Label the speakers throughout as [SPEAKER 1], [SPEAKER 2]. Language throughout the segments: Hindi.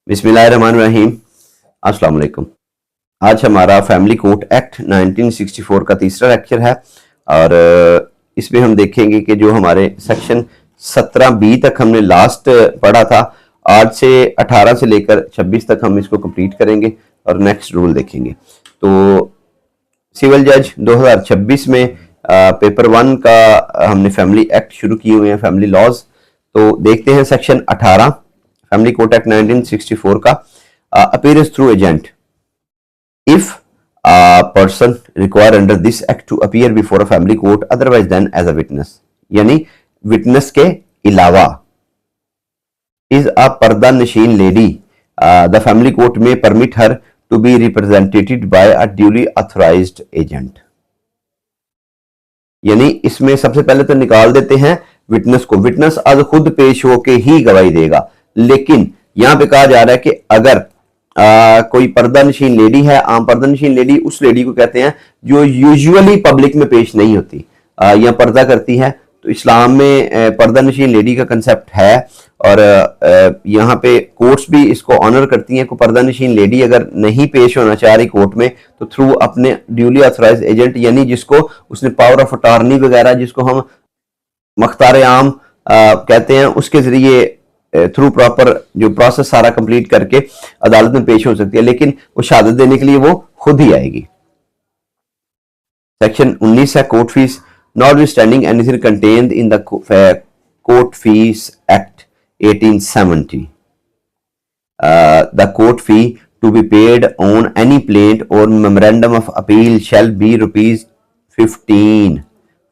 [SPEAKER 1] बिस्मिल्लाहिर्रहमानिर्रहीम। अस्सलाम वालेकुम। आज हमारा फैमिली कोर्ट एक्ट 1964 का तीसरा लेक्चर है और इसमें हम देखेंगे कि जो हमारे सेक्शन 17B तक हमने लास्ट पढ़ा था, आज से 18 से लेकर 26 तक हम इसको कंप्लीट करेंगे और नेक्स्ट रूल देखेंगे। तो सिविल जज 2026 में पेपर 1 का हमने फैमिली एक्ट शुरू किए हुए हैं, फैमिली लॉज। तो देखते हैं सेक्शन 18 फैमिली कोर्ट एक्ट 1964 का, appearance through agent. If a person required under this act to appear before a family court otherwise than as a witness, यानी विटनेस के अलावा, is a पर्दा नशीन lady, the family court may permit her to be represented by a duly authorized agent। यानी इसमें सबसे पहले तो निकाल देते हैं विटनेस को। विटनेस आज खुद पेश होके ही गवाही देगा, लेकिन यहां पे कहा जा रहा है कि अगर कोई पर्दा नशीन लेडी है, आम पर्दा नशीन लेडी उस लेडी को कहते हैं जो यूजुअली पब्लिक में पेश नहीं होती या पर्दा करती है। तो इस्लाम में पर्दा नशीन लेडी का कंसेप्ट है और यहाँ पे कोर्ट्स भी इसको ऑनर करती हैं। कोई पर्दा नशीन लेडी अगर नहीं पेश होना चाह रही कोर्ट में, तो थ्रू अपने ड्यूली ऑथराइज एजेंट, यानी जिसको उसने पावर ऑफ अटॉर्नी वगैरह, जिसको हम मख्तार आम कहते हैं, उसके जरिए थ्रू प्रॉपर जो प्रोसेस सारा कंप्लीट करके अदालत में पेश हो सकती है, लेकिन वो शहादत देने के लिए वो खुद ही आएगी। सेक्शन 19 है court fees. Notwithstanding anything contained in the court fees act 1870, the court fee to be paid on any plaint or memorandum of appeal shall be ₹15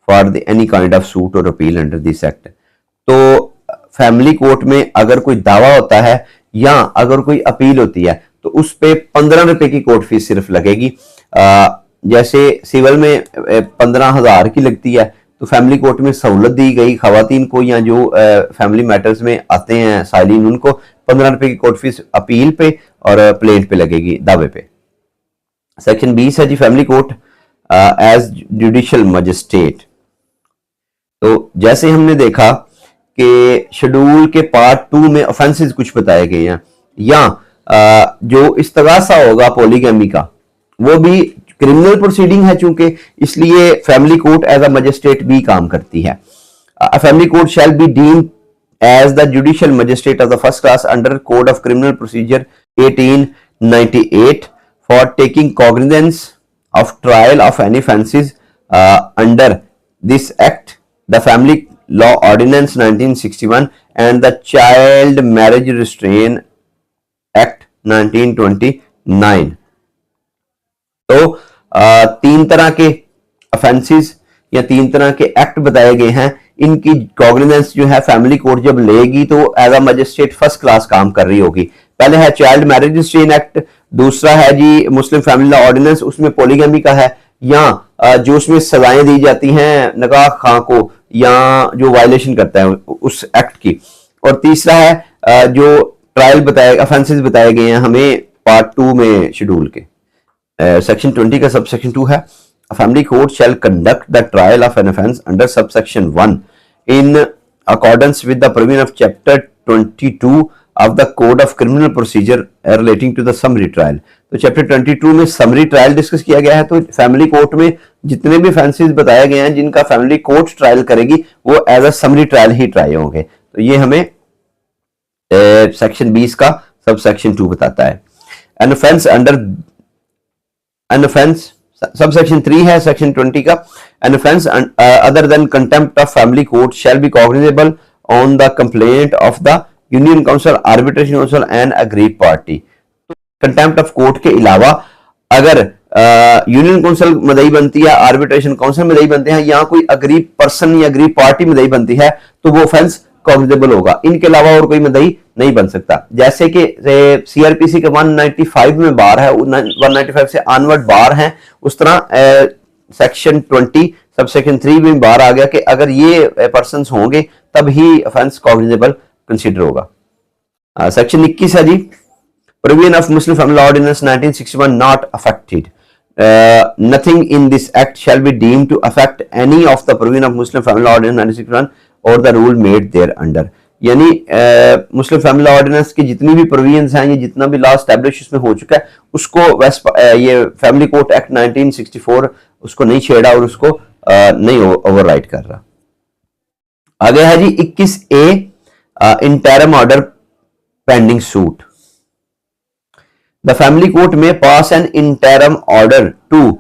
[SPEAKER 1] for any kind of suit or appeal under this act. तो फैमिली कोर्ट में अगर कोई दावा होता है या अगर कोई अपील होती है तो उस पे 15 रुपए की कोर्ट फीस सिर्फ लगेगी। जैसे सिविल में 15,000 की लगती है, तो फैमिली कोर्ट में सहूलत दी गई खवातीन को या जो फैमिली मैटर्स में आते हैं साइलिन, उनको 15 रुपए की कोर्ट फीस अपील पे और प्लेंट पे लगेगी, दावे पे। सेक्शन 20 है जी family court as judicial magistrate. तो जैसे हमने देखा कि शेड्यूल के पार्ट 2 में ऑफेंसेस कुछ बताए गए हैं, या जो इस्तगासा होगा पॉलीगैमी का वो भी क्रिमिनल प्रोसीडिंग है चूंकि, इसलिए family court as a magistrate भी काम करती है। Family court shall be deemed as the judicial magistrate of the first class under code of criminal procedure 1898 for taking cognizance of trial of any offences under this act, the family Law Ordinance 1961 and the Child Marriage Restraint Act 1929। तो 3 तरह के ऑफेंसेस या 3 तरह के एक्ट बताए गए हैं। इनकी कॉग्निजेंस जो है फैमिली कोर्ट जब लेगी तो as a magistrate first class काम कर रही होगी। पहले है चाइल्ड मैरिज रिस्ट्रेंट एक्ट, दूसरा है जी मुस्लिम फैमिली लॉ ऑर्डिनेंस, उसमें पॉलीगैमी का है, या जो उसमें सजाएं दी जाती हैं नकाह खां को या जो वायलेशन करता है उस एक्ट की। और तीसरा है जो ट्रायल बताए ऑफेंसेस बताए गए हैं हमें पार्ट 2 में शेड्यूल के। सेक्शन 20 का सब सेक्शन 2 है, family court shell conduct the trial of an offence under sub section 1 in accordance with the provision of chapter 22 of the code of criminal procedure relating to the summary trial। तो चैप्टर 22 में समरी ट्रायल डिस्कस किया गया है। तो फैमिली कोर्ट में जितने भी ऑफेंसेस बताए गए हैं जिनका फैमिली कोर्ट ट्रायल करेगी वो एज अ समरी ट्रायल ही ट्राई होंगे। तो ये हमें सेक्शन 20 का सब सेक्शन 2 बताता है। An offence under an offence sub section 3 है सेक्शन 20 का। An offence other than contempt of family court shall B cognizable on the complaint of the union council, arbitration council and agreed party. Contempt of court के अलावा अगर यूनियन काउंसिल मदई बनती है, आर्बिट्रेशन काउंसिल मदई बनते हैं, या कोई अग्रीड पर्सन या अग्रीड पार्टी मदई बनती है तो वो ऑफेंस कॉग्निजेबल होगा। इनके अलावा और कोई मदई नहीं बन सकता। जैसे कि सीआरपीसी के 195 में बार है, 195 से ऑनवर्ड बार है, उस तरह सेक्शन 20 सब सेक्शन 3 में बार आ गया कि अगर ये पर्सन होंगे तब ही ऑफेंस कॉग्निजेबल कंसीडर होगा। सेक्शन 21 है जी, provision of Muslim family law ordinance 1961 not affected, nothing in this act shall be deemed to affect any of the provision of Muslim family law ordinance 1961 or the rule made thereunder. यानी मुस्लिम फैमिली लॉ ऑर्डिनेंस की जितनी भी प्रोविजंस हैं, ये जितना भी लॉ एस्टैब्लिश इसमें हो चुका है, उसको ये फैमिली कोर्ट एक्ट 1964 उसको नहीं छेड़ा और उसको नहीं ओवरराइड कर रहा। आगे है जी 21A interim order pending suit. The family court में pass an interim order to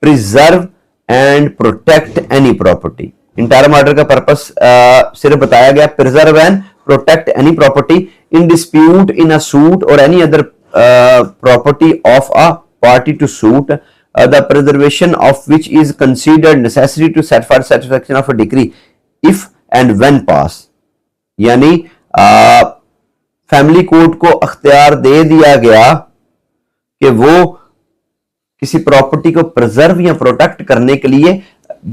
[SPEAKER 1] preserve and protect any property. Interim order का पर्पस सिर्फ बताया गया, preserve and protect any property in dispute in a suit or any other property of a party to suit, the preservation of which is considered necessary to satisfaction of a decree if and when pass. यानी फैमिली कोर्ट को अख्तियार दे दिया गया कि वो किसी प्रॉपर्टी को प्रिजर्व या प्रोटेक्ट करने के लिए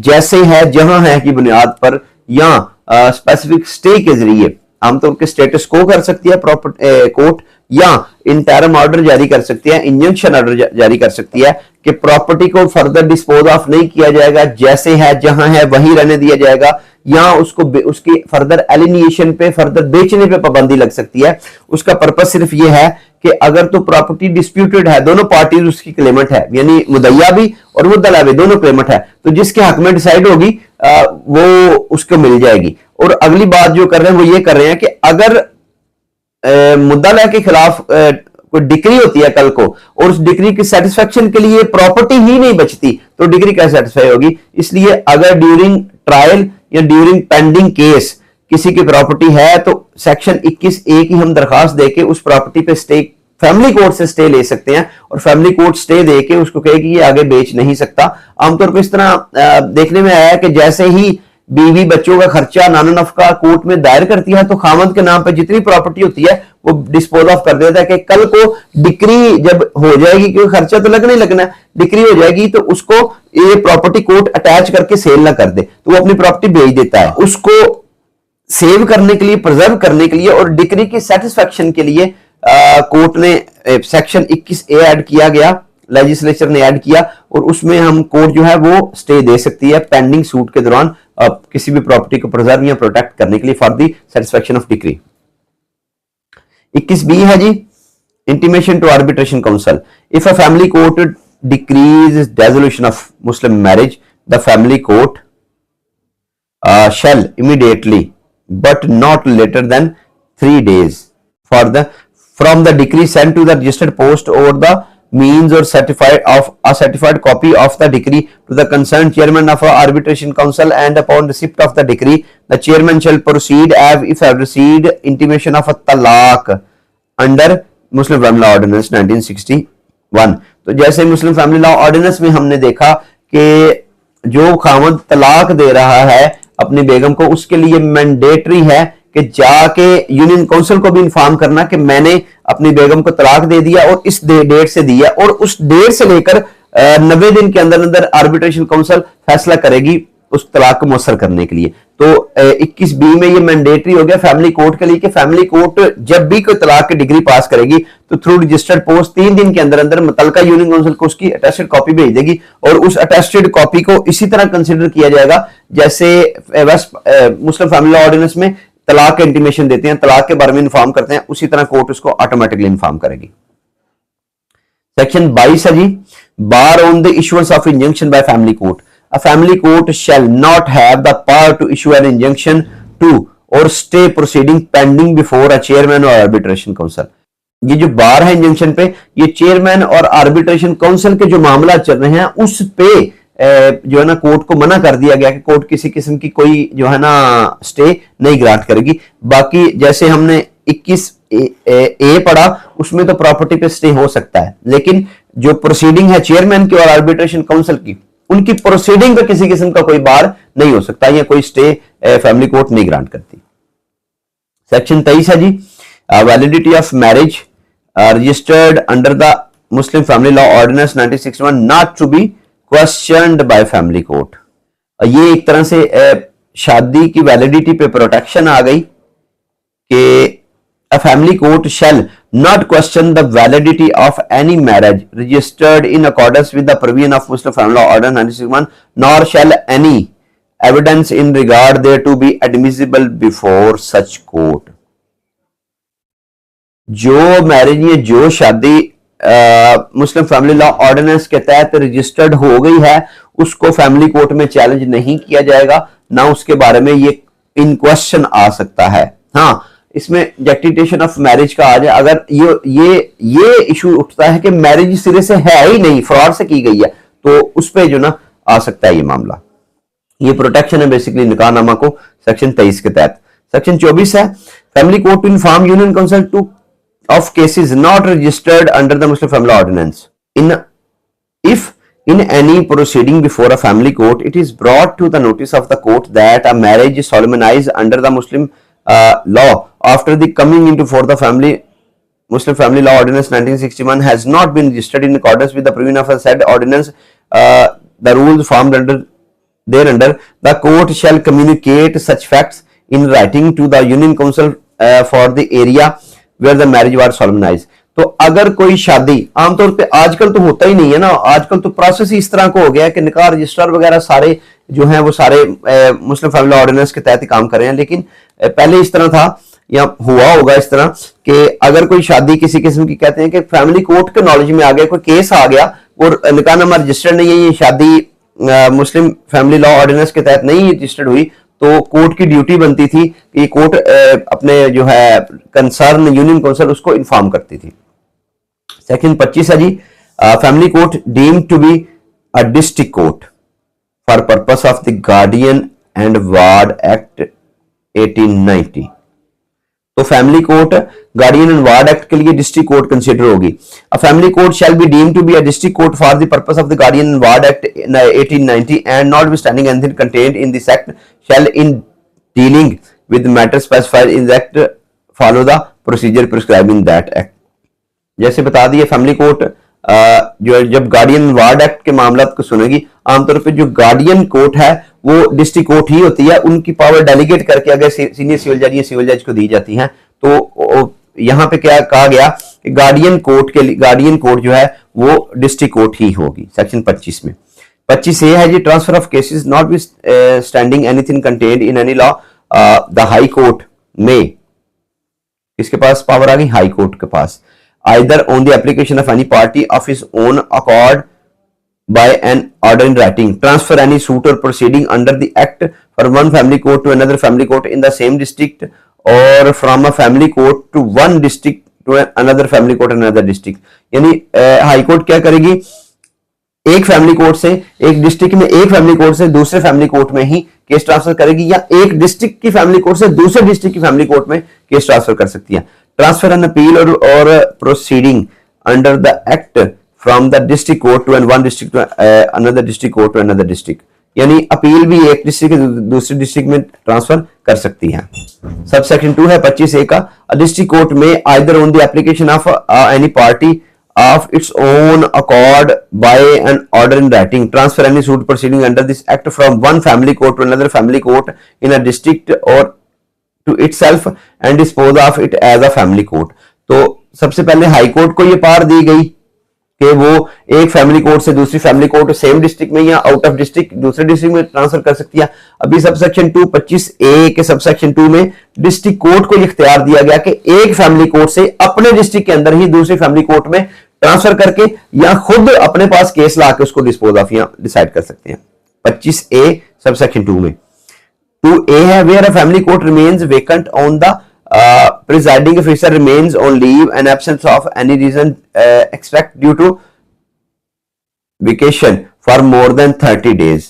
[SPEAKER 1] जैसे है जहां है की बुनियाद पर या स्पेसिफिक स्टे के जरिए आमतौर के स्टेटस को कर सकती है कोर्ट, या इंटरम ऑर्डर जारी कर सकती है, इंजंक्शन ऑर्डर जारी कर सकती है कि प्रॉपर्टी को फर्दर डिस्पोज ऑफ नहीं किया जाएगा, जैसे है जहां है वहीं रहने दिया जाएगा, या उसको उसकी फर्दर एलिनिएशन पे फर्दर बेचने पे पाबंदी लग सकती है। उसका पर्पस सिर्फ ये है कि अगर तो प्रॉपर्टी डिस्प्यूटेड है, दोनों पार्टीज उसकी क्लेमेंट है, यानी मुदैया भी और मुद्दला भी दोनों क्लेमेंट है, तो जिसके हक में डिसाइड होगी वो उसको मिल जाएगी। और अगली बात जो कर रहे हैं वो ये कर रहे हैं कि अगर मुद्दला के खिलाफ कोई डिक्री होती है कल को और उस डिक्री की सेटिस्फेक्शन के लिए प्रॉपर्टी ही नहीं बचती तो डिक्री कैसे सेटिस्फाई होगी। इसलिए अगर ड्यूरिंग ट्रायल या ड्यूरिंग पेंडिंग केस किसी की प्रॉपर्टी है तो सेक्शन 21A की हम दरखास्त देके उस प्रॉपर्टी पे स्टे फैमिली कोर्ट से स्टे ले सकते हैं और फैमिली कोर्ट स्टे देके उसको कहेगी ये आगे बेच नहीं सकता। आमतौर पर इस तरह देखने में आया कि जैसे ही बीवी बच्चों का खर्चा नाना नफका कोर्ट में दायर करती है तो खामद के नाम पे जितनी प्रॉपर्टी होती है वो डिस्पोज ऑफ कर देता है कि कल को डिक्री जब हो जाएगी, क्योंकि खर्चा तो लगना ही लगना, डिक्री हो जाएगी तो उसको ये प्रॉपर्टी कोर्ट अटैच करके सेल ना कर दे तो वो अपनी प्रॉपर्टी बेच देता है। उसको सेव करने के लिए, प्रिजर्व करने के लिए और डिक्री की सेटिस्फेक्शन के लिए कोर्ट ने सेक्शन 21A ऐड किया गया, लेजिस्लेचर ने ऐड किया और उसमें हम कोर्ट जो है वो स्टे दे सकती है पेंडिंग सूट के दौरान किसी भी प्रॉपर्टी को प्रिजर्व या प्रोटेक्ट करने के लिए for the satisfaction of decree. 21B है जी intimation to arbitration council. If a family court decrees dissolution of Muslim marriage the family court shall immediately but not later than 3 days from the decree sent to the registered post or the means or certified copy of the decree to the concerned chairman of a arbitration council, and upon receipt of the decree the chairman shall proceed as if have received intimation of a talaq under Muslim Family Law Ordinance 1961। तो जैसे मुस्लिम फैमिली लॉ ऑर्डिनेंस में हमने देखा कि जो खामद तलाक दे रहा है अपनी बेगम को उसके लिए मैंडेटरी है कि जाके यूनियन काउंसिल को भी इन्फॉर्म करना कि मैंने अपनी बेगम को तलाक दे दिया और इस डेट से दिया, और उस डेट से लेकर 90 दिन के अंदर अंदर आर्बिट्रेशन काउंसिल फैसला करेगी उस तलाक को मुअस्सर करने के लिए। तो 21B में ये मैंडेटरी हो गया फैमिली कोर्ट के लिए कि फैमिली कोर्ट जब भी कोई तलाक की डिग्री पास करेगी तो थ्रू रजिस्टर्ड पोस्ट 3 दिन के अंदर अंदर मुतलका यूनियन काउंसिल को उसकी अटेस्टेड कॉपी भेज देगी और उस अटेस्टेड कॉपी को इसी तरह कंसिडर किया जाएगा जैसे मुस्लिम फैमिली लॉ ऑर्डिनेंस में तलाक के इंटीमेशन देते हैं, तलाक के बारे में इन्फॉर्म करते हैं, उसी तरह कोर्ट उसको ऑटोमेटिकली इन्फॉर्म करेगी। सेक्शन 22 है जी bar on the issuance of injunction by family court. A family court shall not have the power to issue an injunction to or stay proceeding pending before a chairman or arbitration council। ये जो बार है इंजंक्शन पे, ये चेयरमैन और आर्बिट्रेशन काउंसिल के जो मामला चल रहे हैं उस पे जो है ना कोर्ट को मना कर दिया गया कि कोर्ट किसी किस्म की कोई जो है ना स्टे नहीं ग्रांट करेगी। बाकी जैसे हमने 21A पढ़ा उसमें तो प्रॉपर्टी पे स्टे हो सकता है, लेकिन जो प्रोसीडिंग है चेयरमैन की और आर्बिट्रेशन काउंसिल की उनकी प्रोसीडिंग पे किसी किस्म का कोई बार नहीं हो सकता या कोई स्टे फैमिली कोर्ट नहीं ग्रांट करती। सेक्शन 23 है जी validity of marriage registered under the Muslim family law ordinance 1961 not to be questioned by family court. ये एक तरह से शादी की वैलिडिटी पे प्रोटेक्शन आ गई कि a family court shall not question the validity of any marriage registered in accordance with the provision of Muslim Family Law Order 1961, nor shall any evidence in regard there to be admissible before such court. जो मैरिज या जो शादी मुस्लिम फैमिली लॉ ऑर्डिनेंस के तहत रजिस्टर्ड हो गई है उसको फैमिली कोर्ट में चैलेंज नहीं किया जाएगा, ना उसके बारे में ये इन क्वेश्चन आ सकता है। हाँ, इसमें जस्टिफिकेशन ऑफ मैरिज का आ जाए, अगर ये इशू उठता है कि मैरिज सिरे से है ही नहीं, फ्रॉड से की गई है, तो उस पे जो ना आ सकता है ये मामला। ये प्रोटेक्शन है बेसिकली निकाहनामा को सेक्शन 23 के तहत। सेक्शन 24 है family court to inform union council to of cases not registered under the Muslim Family Ordinance. If in any proceeding before a family court, it is brought to the notice of the court that a marriage is solemnized under the Muslim law after the coming into force the Muslim Family Law Ordinance 1961 has not been registered in accordance with the provision of a said ordinance, the rules formed thereunder, the court shall communicate such facts in writing to the Union Council for the area where the marriage was solemnized. तो अगर कोई शादी, आमतौर पे आजकल तो होता ही नहीं है ना, आजकल तो प्रोसेस ही इस तरह को हो गया है कि निकाह रजिस्ट्रार वगैरह सारे जो हैं वो सारे मुस्लिम फैमिली ऑर्डिनेंस के तहत ही काम कर रहे हैं, लेकिन पहले इस तरह था या हुआ होगा इस तरह कि अगर कोई शादी किसी किस्म की, कहते हैं कि फैमिली कोर्ट के नॉलेज में आ गया, कोई केस आ गया और निकाहनामा रजिस्टर्ड नहीं है, ये शादी मुस्लिम फैमिली लॉ ऑर्डिनेंस के तहत नहीं रजिस्टर्ड हुई, तो कोर्ट की ड्यूटी बनती थी कि कोर्ट अपने जो है कंसर्न यूनियन काउंसिल उसको इन्फॉर्म करती थी। सेक्शन 25 है जी family court deemed to be a district court for purpose of the guardian and ward act 1890। तो family court guardian and ward act के लिए डिस्ट्रिक्ट कोर्ट कंसीडर होगी। A family court shall be deemed to be a district court for the purpose of the guardian and ward act 1890 and notwithstanding anything contained in this act shall in dealing with matters specified in the act follow the procedure prescribed in that act। जैसे बता दिए फैमिली कोर्ट जो जब गार्डियन वार्ड एक्ट के मामला को सुनेगी, आमतौर पे जो गार्डियन कोर्ट है वो डिस्ट्रिक्ट कोर्ट ही होती है, उनकी पावर डेलीगेट करके अगर सीनियर सिविल जज या सिविल जज को दी जाती है। तो यहाँ पे क्या कहा गया कि गार्डियन कोर्ट जो है वो डिस्ट्रिक्ट कोर्ट ही होगी सेक्शन 25 में। 25 ए है जी transfer of cases notwithstanding anything contained in any law, the high court में, किसके पास पावर आ गई, हाई कोर्ट के पास, either on the application of any party of his own accord by an order in writing, transfer any suit or proceeding under the act from one family court to another family court in the same district or from a family court to one district to another family court in another district। यानी हाई कोर्ट क्या करेगी, एक फैमिली कोर्ट से एक डिस्ट्रिक्ट में एक फैमिली कोर्ट से दूसरे फैमिली कोर्ट में ही केस ट्रांसफर करेगी, या एक डिस्ट्रिक्ट की फैमिली कोर्ट से दूसरे डिस्ट्रिक्ट की फैमिली कोर्ट में केस ट्रांसफर कर सकती है। ट्रांसफर एंड अपील और proceeding under the act from the district court to one district to another district court to another district, यानी अपील भी एक डिस्ट्रिक्ट से दूसरे डिस्ट्रिक्ट में ट्रांसफर कर सकती है। सब सेक्शन 2 है 25 ए का, डिस्ट्रिक्ट कोर्ट में either on the application of any party of its own accord by an order in writing transfer any suit proceeding under this act from one family court to another family court in a district or to itself and dispose of it as a family court। तो सबसे पहले हाई कोर्ट को ये पावर दी गई कि वो एक फैमिली कोर्ट से दूसरी फैमिली कोर्ट सेम डिस्ट्रिक्ट में या आउट ऑफ डिस्ट्रिक्ट दूसरे डिस्ट्रिक्ट में ट्रांसफर कर सकती है। अभी सबसेक्शन 2 25 ए के सबसेक्शन 2 में डिस्ट्रिक्ट कोर्ट को इख्तियार दिया गया कि एक फैमिली कोर्ट से अपने डिस्ट्रिक्ट के अंदर ही दूसरी फैमिली कोर्ट में ट्रांसफर करके या खुद अपने पास केस ला के उसको डिस्पोज ऑफ या डिसाइड कर सकते हैं। 25 ए सबसेक्शन 2 में 2 ए है where a family court remains vacant on the presiding officer remains on leave and absence of any reason except due to vacation for more than 30 days।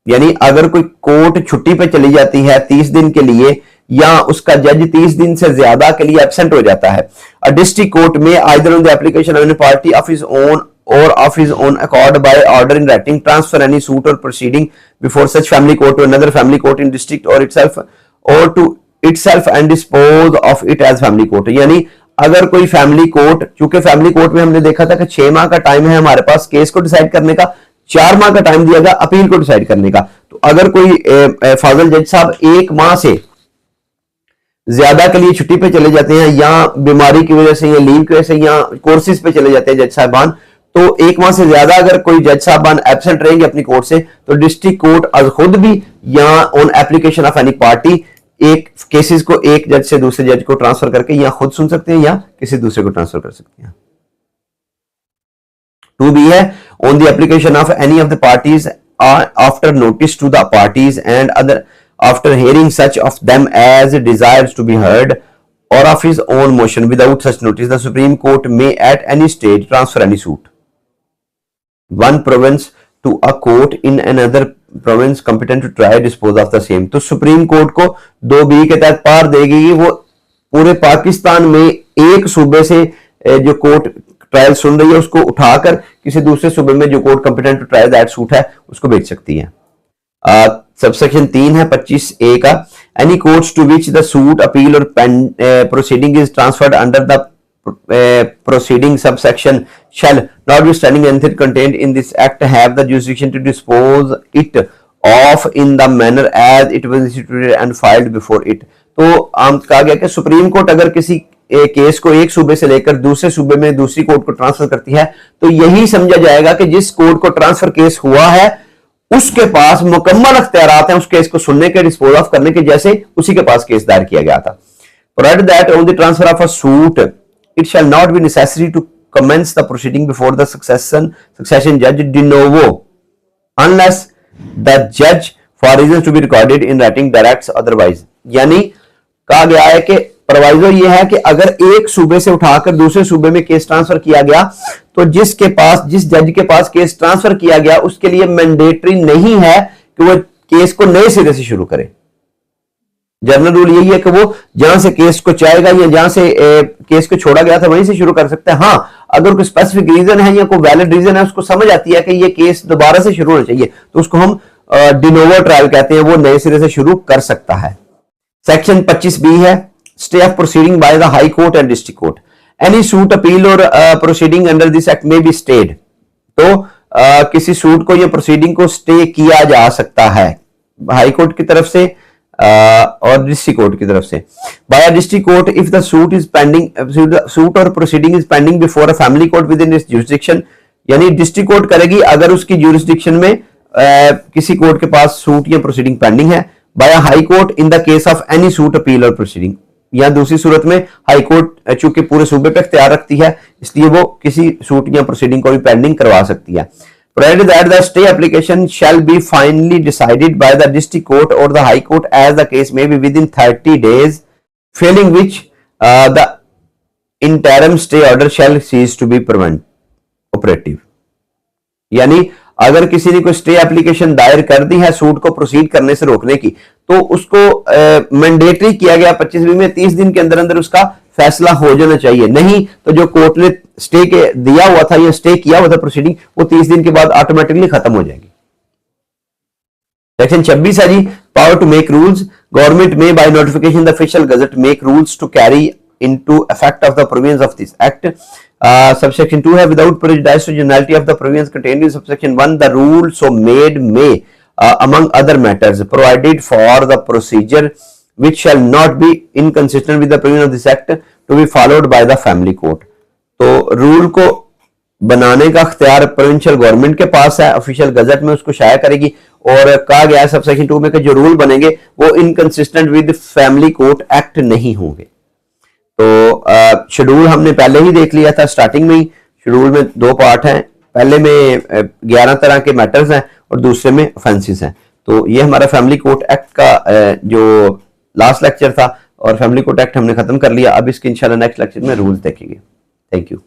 [SPEAKER 1] यानी अगर कोई कोर्ट छुट्टी पे चली जाती है 30 दिन के लिए या उसका जज 30 दिन से ज्यादा के लिए एब्सेंट हो जाता है, अ डिस्ट्रिक्ट कोर्ट में either on the application of any party of his own or of his own accord by order in writing transfer any suit or proceeding before such family court to another family court in district or to itself and dispose of it as family court। यानी अगर कोई फैमिली कोर्ट, चूंकि फैमिली कोर्ट में हमने देखा था कि 6 माह का टाइम है हमारे पास केस को डिसाइड करने का, 4 माह का टाइम दिया गया अपील को डिसाइड करने का। तो अगर कोई फाजल जज साहब 1 माह से ज्यादा के लिए छुट्टी पे चले जाते हैं या बीमारी की वजह से या लीव की वजह से या कोर्सेज पे चले जाते हैं जज साहबान, तो 1 माह से ज्यादा अगर कोई जज साहबान एब्सेंट रहेंगे अपनी कोर्ट से, तो डिस्ट्रिक्ट कोर्ट खुद भी या on application of any party, एक केसेस को एक जज से दूसरे जज को ट्रांसफर करके या खुद सुन सकते हैं या किसी दूसरे को ट्रांसफर कर सकते हैं। 2B है on the application of any of the parties after notice to the parties and other after hearing such of them as desires to be heard or of his own motion without such notice the supreme court में at any stage transfer any suit one province to a court in another province competent to try dispose of the same. तो सुप्रीम कोर्ट को 2B के तहत पावर देगी कि वो पूरे पाकिस्तान में एक सूबे से जो कोर्ट ट्रायल सुन रही है उसको उठाकर किसी दूसरे सूबे में जो court competent to try that suit है उसको भेज सकती है। सबसेक्शन 3 है 25A का, any courts to which the suit appeal और proceeding is transferred under the proceeding subsection shall, notwithstanding anything contained in this act, have the jurisdiction to dispose it of in the manner as it was instituted and filed before it। तो आम कहा गया कि सुप्रीम कोर्ट अगर किसी केस को एक सूबे से लेकर दूसरे सूबे में दूसरी कोर्ट को ट्रांसफर करती है तो यही समझा जाएगा कि जिस कोर्ट को ट्रांसफर केस हुआ है उसके पास मुकम्मल अख्तियारात हैं उस केस को सुनने के, डिस्पोज ऑफ करने के, जैसे उसी के पास केस दायर किया गया था। Provided that on the transfer of a suit it shall not be necessary to commence the proceeding before the succession judge de novo unless the judge for reasons to be recorded in writing directs otherwise। यानी कहा गया है कि प्रोवाइजो ये है कि अगर एक सूबे से उठाकर दूसरे सूबे में केस ट्रांसफर किया गया तो जिस जज के पास केस ट्रांसफर किया गया उसके लिए मैंडेटरी नहीं है कि वो केस को नए सिरे से शुरू करे। जनरल रूल यही है कि वो जहां से केस को चाहेगा या जहां से केस को छोड़ा गया था वहीं से शुरू कर सकते हैं। हाँ, अगर कोई स्पेसिफिक रीजन है या कोई वैलिड रीजन है उसको समझ आती है कि ये केस दोबारा से शुरू होना चाहिए तो उसको हम डिनोवो ट्रायल कहते हैं, वो नए सिरे से शुरू कर सकता है। सेक्शन 25B है stay of proceeding by the high court and district court, any suit appeal और प्रोसीडिंग अंडर दिस एक्ट में बी स्टेड। तो किसी सूट को या प्रोसीडिंग को स्टे किया जा सकता है हाई कोर्ट की तरफ से और डिस्ट्रिक्ट कोर्ट की तरफ से। By district court if the suit is pending, suit or proceeding is pending before a family court within its jurisdiction, यानी डिस्ट्रिक्ट कोर्ट करेगी अगर उसकी ज्यूरिसडिक्शन में किसी कोर्ट के पास सूट या प्रोसीडिंग पेंडिंग है। By high court in the case of any suit appeal और प्रोसीडिंग, या दूसरी सूरत में हाई कोर्ट चूंकि पूरे सूबे पे इख्तियार रखती है इसलिए वो किसी सूट या प्रोसीडिंग को भी पेंडिंग करवा सकती है। Provided that the stay application shall be finally decided by the district court or the high court as the case may be within 30 days, failing which the interim stay order shall cease to be operative। यानी अगर किसी ने कोई स्टे एप्लीकेशन दायर कर दी है सूट को प्रोसीड करने से रोकने की तो उसको मैंडेटरी किया गया 25B में 30 दिन के अंदर अंदर उसका फैसला हो जाना चाहिए, नहीं तो जो कोर्ट ने स्टे के दिया हुआ था या स्टे किया हुआ था प्रोसीडिंग वो 30 दिन के बाद ऑटोमेटिकली खत्म हो जाएगी। सेक्शन 26 है जी power to make rules, government में by notification the official gazette make rules to carry into effect of the provisions of this act। Subsection 2 है without prejudice to generality of the provisions contained in subsection 1 the rule so made may among other matters provided for the procedure which shall not be inconsistent with the provisions of this act to be followed by the family court। तो रूल को बनाने का अख्तियार प्रोविंशियल गवर्नमेंट के पास है, ऑफिशियल गजट में उसको शाया करेगी और कहा गया है सबसेक्शन 2 में कि जो रूल बनेंगे वो inconsistent with family court act नहीं होंगे। तो शेड्यूल हमने पहले ही देख लिया था स्टार्टिंग में ही। शेड्यूल में 2 पार्ट हैं, पहले में 11 तरह के मैटर्स हैं और दूसरे में ऑफेंसेस हैं। तो ये हमारा फैमिली कोर्ट एक्ट का जो लास्ट लेक्चर था और फैमिली कोर्ट एक्ट हमने खत्म कर लिया। अब इसके इंशाल्लाह नेक्स्ट लेक्चर में रूल्स देखेंगे। Thank you.